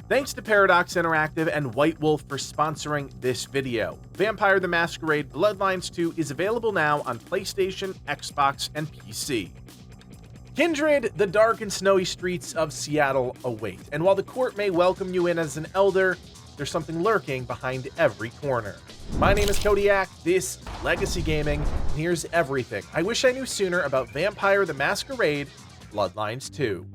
Thanks to Paradox Interactive and White Wolf for sponsoring this video. Vampire the Masquerade Bloodlines 2 is available now on PlayStation, Xbox, and PC. Kindred, the dark and snowy streets of Seattle await, and while the court may welcome you in as an elder, there's something lurking behind every corner. My name is Kodiak, this is Legacy Gaming, and here's everything I wish I knew sooner about Vampire the Masquerade Bloodlines 2.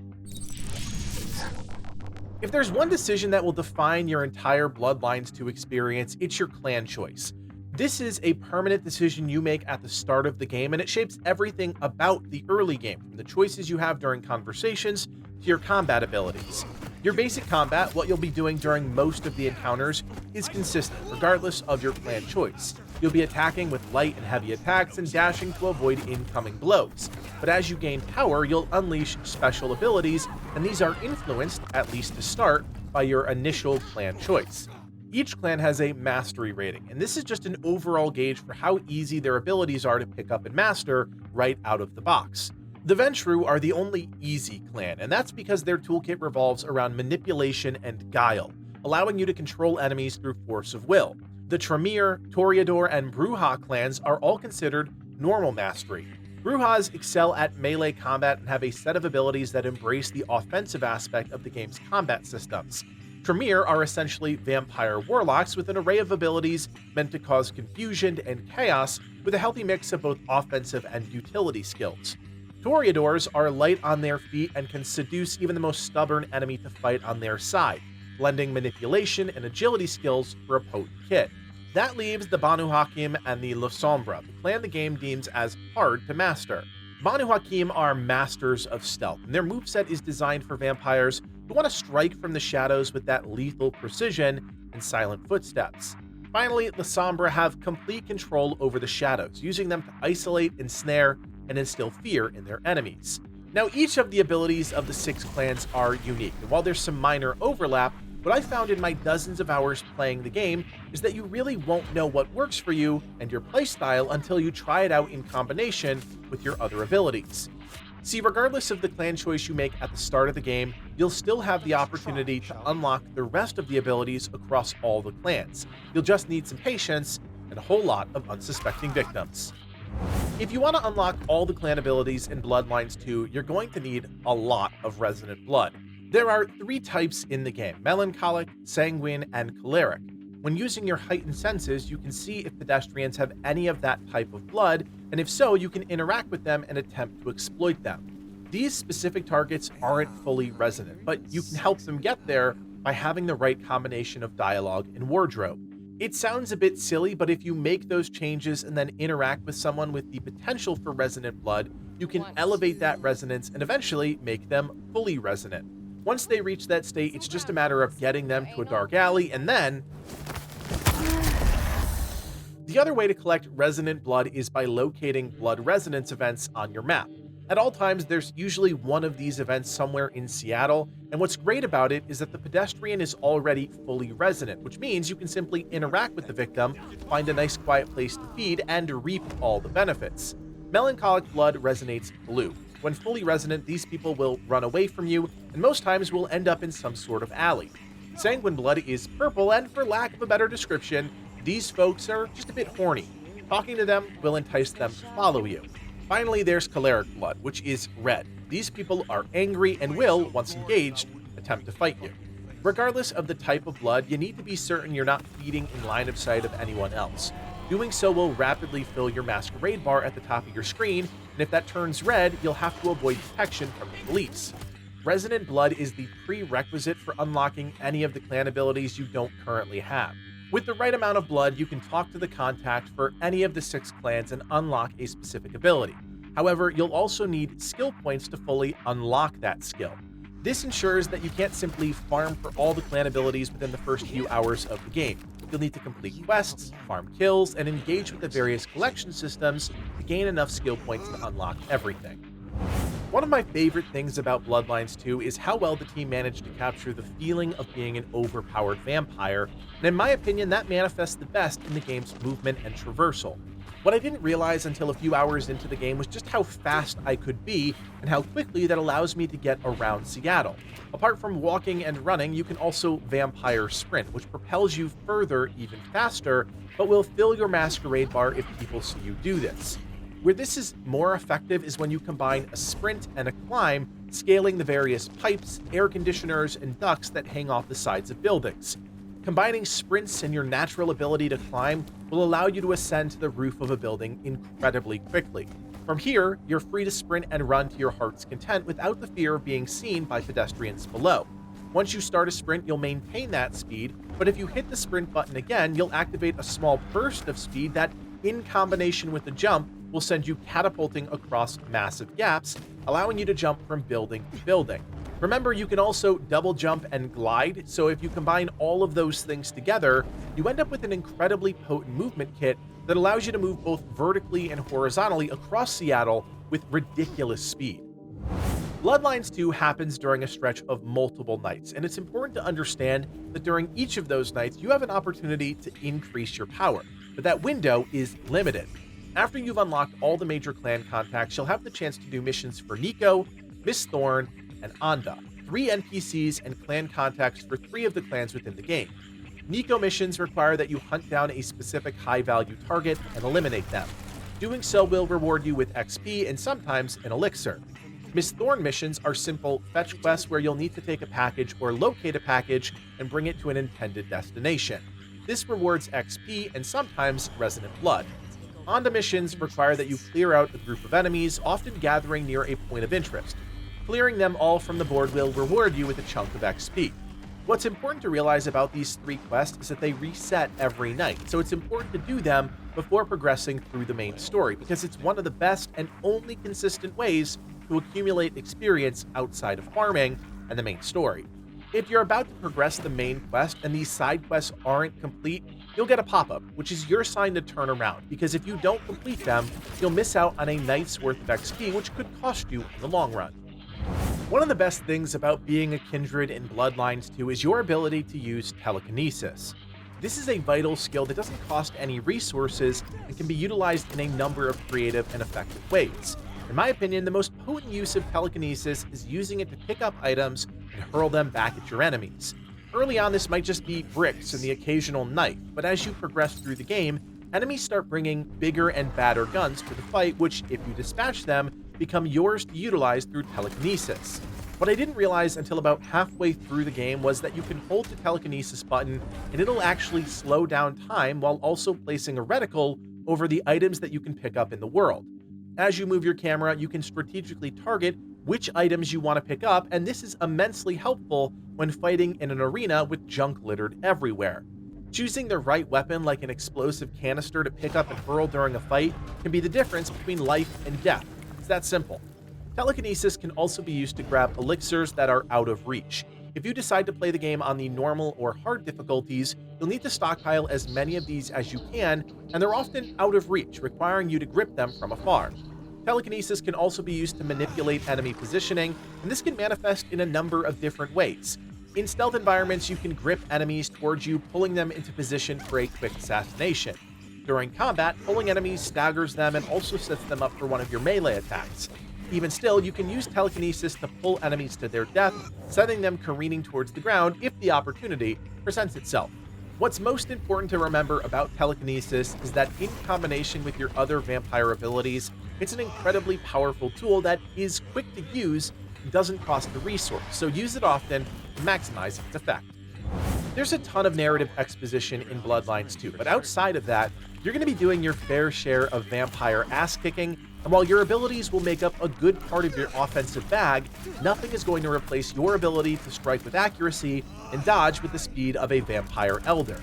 If there's one decision that will define your entire Bloodlines 2 experience, it's your clan choice. This is a permanent decision you make at the start of the game, and it shapes everything about the early game, from the choices you have during conversations to your combat abilities. Your basic combat, what you'll be doing during most of the encounters, is consistent, regardless of your clan choice. You'll be attacking with light and heavy attacks and dashing to avoid incoming blows. But as you gain power, you'll unleash special abilities, and these are influenced, at least to start, by your initial clan choice. Each clan has a mastery rating, and this is just an overall gauge for how easy their abilities are to pick up and master right out of the box. The Ventrue are the only easy clan, and that's because their toolkit revolves around manipulation and guile, allowing you to control enemies through force of will. The Tremere, Toreador, and Brujah clans are all considered normal mastery. Brujahs excel at melee combat and have a set of abilities that embrace the offensive aspect of the game's combat systems. Tremere are essentially vampire warlocks with an array of abilities meant to cause confusion and chaos, with a healthy mix of both offensive and utility skills. Toreadors are light on their feet and can seduce even the most stubborn enemy to fight on their side, blending manipulation and agility skills for a potent kit. That leaves the Banu Hakim and the La Sombra, the clan the game deems as hard to master. Banu Hakim are masters of stealth, and their moveset is designed for vampires who want to strike from the shadows with that lethal precision and silent footsteps. Finally, La Sombra have complete control over the shadows, using them to isolate, ensnare, and instill fear in their enemies. Now, each of the abilities of the 6 clans are unique, and while there's some minor overlap, what I found in my dozens of hours playing the game is that you really won't know what works for you and your playstyle until you try it out in combination with your other abilities. See, regardless of the clan choice you make at the start of the game, you'll still have the opportunity to unlock the rest of the abilities across all the clans. You'll just need some patience and a whole lot of unsuspecting victims. If you want to unlock all the clan abilities in Bloodlines 2, you're going to need a lot of Resonant Blood. There are 3 types in the game: Melancholic, Sanguine, and Choleric. When using your heightened senses, you can see if pedestrians have any of that type of blood, and if so, you can interact with them and attempt to exploit them. These specific targets aren't fully resonant, but you can help them get there by having the right combination of dialogue and wardrobe. It sounds a bit silly, but if you make those changes and then interact with someone with the potential for resonant blood, you can elevate that resonance and eventually make them fully resonant. Once they reach that state, it's just a matter of getting them to a dark alley, and then... The other way to collect resonant blood is by locating blood resonance events on your map. At all times, there's usually one of these events somewhere in Seattle, and what's great about it is that the pedestrian is already fully resonant, which means you can simply interact with the victim, find a nice quiet place to feed, and reap all the benefits. Melancholic blood resonates blue. When fully resonant, these people will run away from you, and most times will end up in some sort of alley. Sanguine blood is purple, and for lack of a better description, these folks are just a bit horny. Talking to them will entice them to follow you. Finally, there's Choleric blood, which is red. These people are angry and will, once engaged, attempt to fight you. Regardless of the type of blood, you need to be certain you're not feeding in line of sight of anyone else. Doing so will rapidly fill your Masquerade bar at the top of your screen, and if that turns red, you'll have to avoid detection from the police. Resonant blood is the prerequisite for unlocking any of the clan abilities you don't currently have. With the right amount of blood, you can talk to the contact for any of the 6 clans and unlock a specific ability. However, you'll also need skill points to fully unlock that skill. This ensures that you can't simply farm for all the clan abilities within the first few hours of the game. You'll need to complete quests, farm kills, and engage with the various collection systems to gain enough skill points to unlock everything. One of my favorite things about Bloodlines 2 is how well the team managed to capture the feeling of being an overpowered vampire, and in my opinion, that manifests the best in the game's movement and traversal. What I didn't realize until a few hours into the game was just how fast I could be and how quickly that allows me to get around Seattle. Apart from walking and running, you can also vampire sprint, which propels you further even faster, but will fill your Masquerade bar if people see you do this. Where this is more effective is when you combine a sprint and a climb, scaling the various pipes, air conditioners, and ducts that hang off the sides of buildings. Combining sprints and your natural ability to climb will allow you to ascend to the roof of a building incredibly quickly. From here, you're free to sprint and run to your heart's content without the fear of being seen by pedestrians below. Once you start a sprint, you'll maintain that speed, but if you hit the sprint button again, you'll activate a small burst of speed that, in combination with the jump, will send you catapulting across massive gaps, allowing you to jump from building to building. Remember, you can also double jump and glide, so if you combine all of those things together, you end up with an incredibly potent movement kit that allows you to move both vertically and horizontally across Seattle with ridiculous speed. Bloodlines 2 happens during a stretch of multiple nights, and it's important to understand that during each of those nights, you have an opportunity to increase your power, but that window is limited. After you've unlocked all the major clan contacts, you'll have the chance to do missions for Nico, Miss Thorn, and Anda, 3 NPCs and clan contacts for 3 of the clans within the game. Nico missions require that you hunt down a specific high-value target and eliminate them. Doing so will reward you with XP and sometimes an elixir. Miss Thorn missions are simple fetch quests where you'll need to take a package or locate a package and bring it to an intended destination. This rewards XP and sometimes Resonant Blood. Anda missions require that you clear out a group of enemies, often gathering near a point of interest. Clearing them all from the board will reward you with a chunk of XP. What's important to realize about these 3 quests is that they reset every night, so it's important to do them before progressing through the main story, because it's one of the best and only consistent ways to accumulate experience outside of farming and the main story. If you're about to progress the main quest and these side quests aren't complete, you'll get a pop-up, which is your sign to turn around, because if you don't complete them, you'll miss out on a night's worth of XP, which could cost you in the long run. One of the best things about being a kindred in Bloodlines 2 is your ability to use telekinesis. This is a vital skill that doesn't cost any resources and can be utilized in a number of creative and effective ways. In my opinion, the most potent use of telekinesis is using it to pick up items and hurl them back at your enemies. Early on, this might just be bricks and the occasional knife, but as you progress through the game, enemies start bringing bigger and badder guns to the fight, which, if you dispatch them, become yours to utilize through telekinesis. What I didn't realize until about halfway through the game was that you can hold the telekinesis button and it'll actually slow down time while also placing a reticle over the items that you can pick up in the world. As you move your camera, you can strategically target which items you want to pick up, and this is immensely helpful when fighting in an arena with junk littered everywhere. Choosing the right weapon, like an explosive canister to pick up and hurl during a fight, can be the difference between life and death. It's that simple. Telekinesis can also be used to grab elixirs that are out of reach. If you decide to play the game on the normal or hard difficulties, you'll need to stockpile as many of these as you can, and they're often out of reach, requiring you to grip them from afar. Telekinesis can also be used to manipulate enemy positioning, and this can manifest in a number of different ways. In stealth environments, you can grip enemies towards you, pulling them into position for a quick assassination. During combat, pulling enemies staggers them and also sets them up for one of your melee attacks. Even still, you can use telekinesis to pull enemies to their death, sending them careening towards the ground if the opportunity presents itself. What's most important to remember about telekinesis is that in combination with your other vampire abilities, it's an incredibly powerful tool that is quick to use and doesn't cost a resource, so use it often to maximize its effect. There's a ton of narrative exposition in Bloodlines 2, but outside of that, you're going to be doing your fair share of vampire ass-kicking, and while your abilities will make up a good part of your offensive bag, nothing is going to replace your ability to strike with accuracy and dodge with the speed of a vampire elder.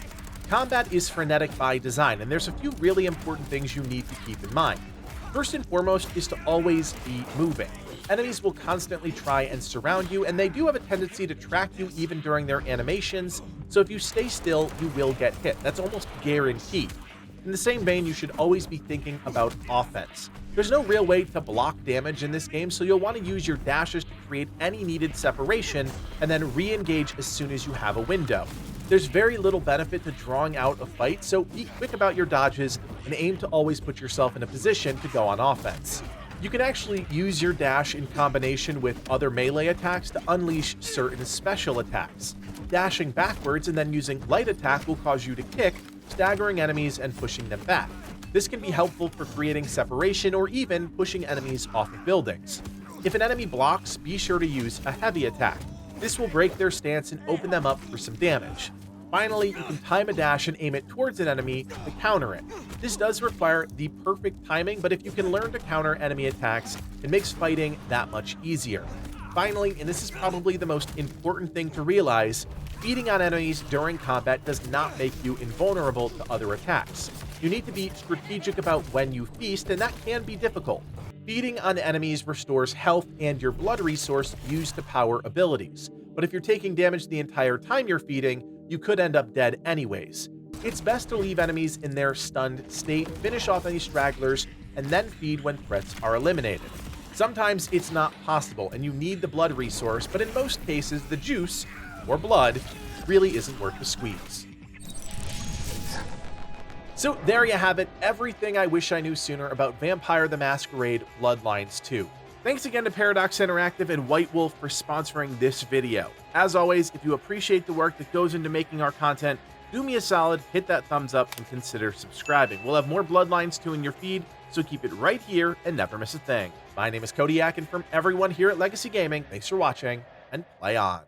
Combat is frenetic by design, and there's a few really important things you need to keep in mind. First and foremost is to always be moving. Enemies will constantly try and surround you, and they do have a tendency to track you even during their animations, so if you stay still, you will get hit. That's almost guaranteed. In the same vein, you should always be thinking about offense. There's no real way to block damage in this game, so you'll want to use your dashes to create any needed separation, and then re-engage as soon as you have a window. There's very little benefit to drawing out a fight, so be quick about your dodges and aim to always put yourself in a position to go on offense. You can actually use your dash in combination with other melee attacks to unleash certain special attacks. Dashing backwards and then using light attack will cause you to kick, staggering enemies and pushing them back. This can be helpful for creating separation or even pushing enemies off of buildings. If an enemy blocks, be sure to use a heavy attack. This will break their stance and open them up for some damage. Finally, you can time a dash and aim it towards an enemy to counter it. This does require the perfect timing, but if you can learn to counter enemy attacks, it makes fighting that much easier. Finally, and this is probably the most important thing to realize, feeding on enemies during combat does not make you invulnerable to other attacks. You need to be strategic about when you feast, and that can be difficult. Feeding on enemies restores health and your blood resource used to power abilities, but if you're taking damage the entire time you're feeding, you could end up dead anyways. It's best to leave enemies in their stunned state, finish off any stragglers, and then feed when threats are eliminated. Sometimes it's not possible and you need the blood resource, but in most cases the juice, or blood, really isn't worth the squeeze. So there you have it, everything I wish I knew sooner about Vampire the Masquerade Bloodlines 2. Thanks again to Paradox Interactive and White Wolf for sponsoring this video. As always, if you appreciate the work that goes into making our content, do me a solid, hit that thumbs up, and consider subscribing. We'll have more Bloodlines 2 in your feed, so keep it right here and never miss a thing. My name is Kodiak, and from everyone here at Legacy Gaming, thanks for watching, and play on.